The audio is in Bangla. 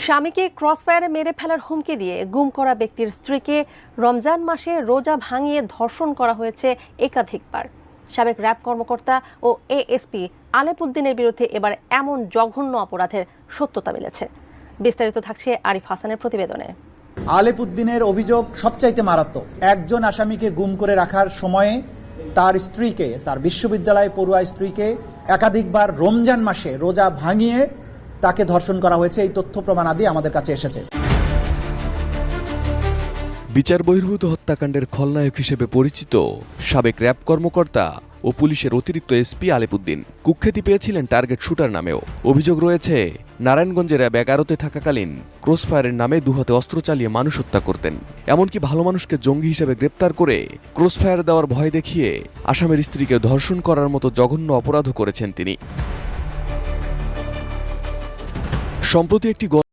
স্বামীকে ক্রসফায়ারে মেরে ফেলার হুমকি দিয়ে গুম করা ব্যক্তির স্ত্রীকে রমজান মাসে রোজা ভাঙিয়ে ধর্ষণ করা হয়েছে একাধিকবার। সাবেক র্যাব কর্মকর্তা ও এএসপি আলেপ উদ্দিনের বিরুদ্ধে এবার এমন জঘন্য অপরাধের সত্যতা মিলেছে। বিস্তারিত থাকছে আরিফ হাসানের প্রতিবেদনে। আলেপ উদ্দিনের অভিযোগ সবচাইতে মারাত্মক। একজন আসামিকে গুম করে রাখার সময়ে তার স্ত্রীকে, তার বিশ্ববিদ্যালয় পড়ুয়া স্ত্রীকে একাধিকবার রমজান মাসে রোজা ভাঙিয়ে তাকে ধর্ষণ করা হয়েছে। এই তথ্য প্রমাণ আদি আমাদের কাছে এসেছে। বিচার বহির্ভূত হত্যাকাণ্ডের খলনায়ক হিসেবে পরিচিত সাবেক র্যাব কর্মকর্তা ও পুলিশের অতিরিক্ত এসপি আলেপ উদ্দিন কুখ্যাতি পেয়েছিলেন টার্গেট শুটার নামেও। অভিযোগ রয়েছে, নারায়ণগঞ্জের র্যাব 11-তে থাকাকালীন ক্রসফায়ারের নামে দুহাতে অস্ত্র চালিয়ে মানুষ হত্যা করতেন। এমনকি ভালো মানুষকে জঙ্গি হিসেবে গ্রেপ্তার করে ক্রসফায়ার দেওয়ার ভয় দেখিয়ে আসামের স্ত্রীকে ধর্ষণ করার মতো জঘন্য অপরাধও করেছেন তিনি। সম্প্রতি একটি